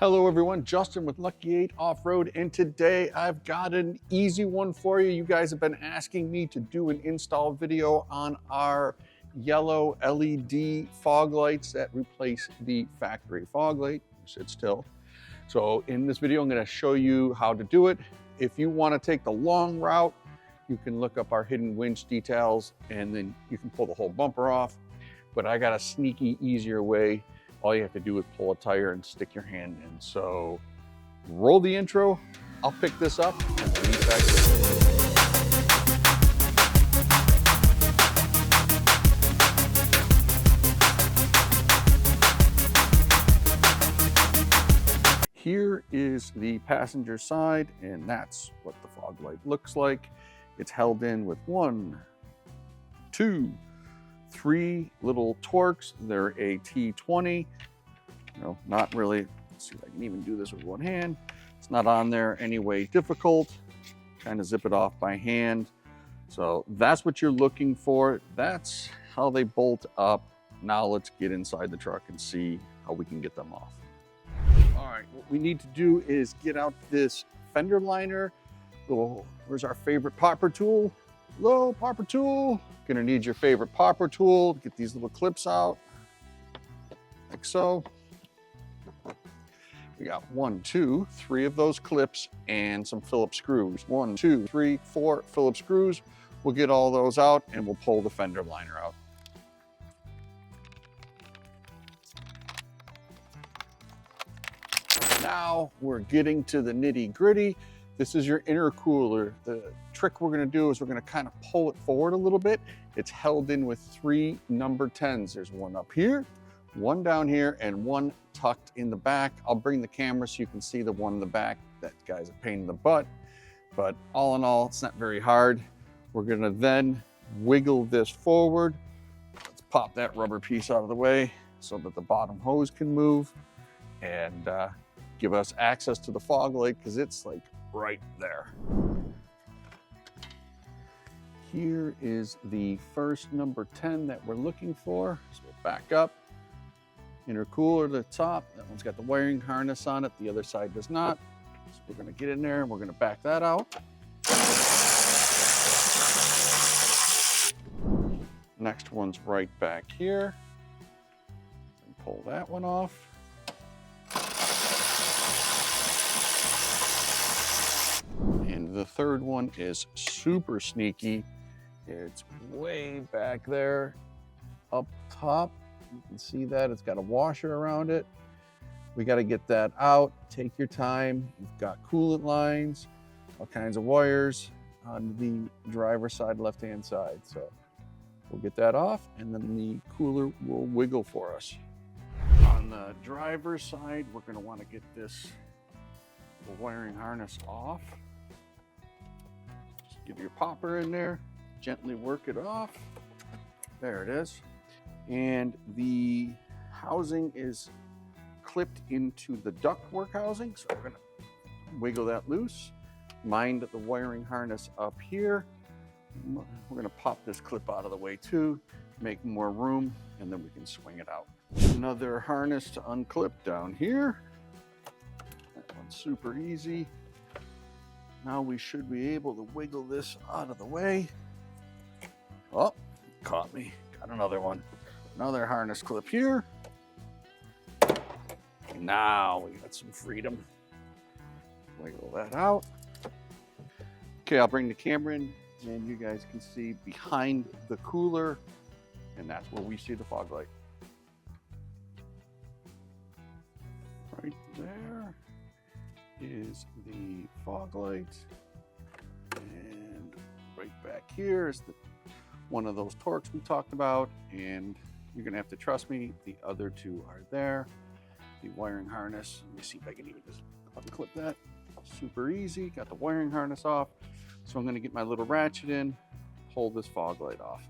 Hello everyone, Justin with Lucky8 Off-Road, and today I've got an easy one for you. You guys have been asking me to do an install video on our yellow LED fog lights that replace the factory fog light. Sit still. So in this video, I'm going to show you how to do it. If you want to take the long route, you can look up our hidden winch details and then you can pull the whole bumper off. But I got a sneaky, easier way. All you have to do is pull a tire and stick your hand in. So roll the intro, I'll pick this up and we'll meet back there. Here is the passenger side, and that's what the fog light looks like. It's held in with 1, 2, 3 little Torx. They're a T20. Not really. Let's see if I can even do this with one hand. It's not on there anyway difficult. Kind of zip it off by hand. So that's what you're looking for. That's how they bolt up. Now let's get inside the truck and see how we can get them off. All right, what we need to do is get out this fender liner. Where's our favorite popper tool? Hello, popper tool. Gonna need your favorite popper tool to get these little clips out, like so. We got 1, 2, 3 of those clips and some Phillips screws. 1, 2, 3, 4 Phillips screws. We'll get all those out and we'll pull the fender liner out. Now we're getting to the nitty gritty. This is your intercooler. The trick we're gonna do is we're gonna kind of pull it forward a little bit. It's held in with 3 number 10s. There's one up here, one down here, and one tucked in the back. I'll bring the camera so you can see the one in the back. That guy's a pain in the butt, but all in all, it's not very hard. We're gonna then wiggle this forward. Let's pop that rubber piece out of the way so that the bottom hose can move and give us access to the fog light, because it's like right there. Here is the first number 10 that we're looking for. So we'll back up. Intercooler to the top. That one's got the wiring harness on it. The other side does not. So we're going to get in there and we're going to back that out. Next one's right back here. And pull that one off. And the third one is super sneaky. It's way back there up top. You can see that it's got a washer around it. We got to get that out. Take your time. You've got coolant lines, all kinds of wires on the driver's side, left-hand side. So we'll get that off and then the cooler will wiggle for us. On the driver's side, we're going to want to get this wiring harness off. Just get your popper in there, gently work it off. There it is. And the housing is clipped into the ductwork housing. So we're gonna wiggle that loose. Mind the wiring harness up here. We're gonna pop this clip out of the way too, make more room, and then we can swing it out. Another harness to unclip down here. That one's super easy. Now we should be able to wiggle this out of the way. Oh, caught me. Got another one. Another harness clip here. Now we got some freedom. Wiggle that out. Okay, I'll bring the camera in and you guys can see behind the cooler, and that's where we see the fog light. Right there is the fog light. And right back here is one of those Torx we talked about, and you're gonna have to trust me, the other 2 are there. The wiring harness, let me see if I can even just unclip that. Super easy, got the wiring harness off. So I'm gonna get my little ratchet in, pull this fog light off.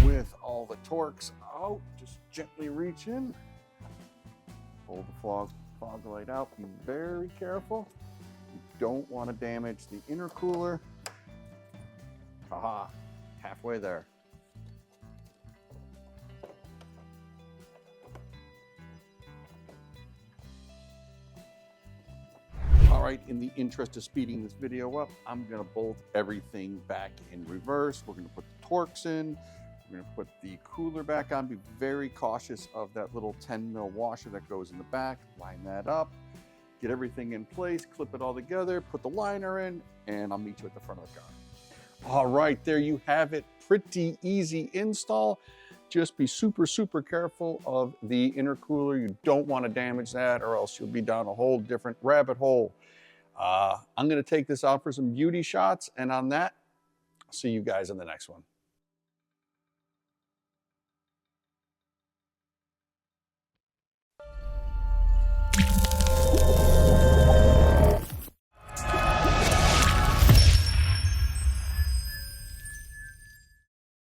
With all the Torx out, just gently reach in, pull the fog light out. Be very careful. don't want to damage the intercooler. Haha, halfway there. All right, in the interest of speeding this video up, I'm gonna bolt everything back in reverse. We're gonna put the Torx in. We're gonna put the cooler back on. Be very cautious of that little 10 mil washer that goes in the back. Line that up, get everything in place, clip it all together, put the liner in, and I'll meet you at the front of the car. All right, there you have it. Pretty easy install. Just be super, super careful of the intercooler. You don't want to damage that or else you'll be down a whole different rabbit hole. I'm going to take this out for some beauty shots. And on that, I'll see you guys in the next one.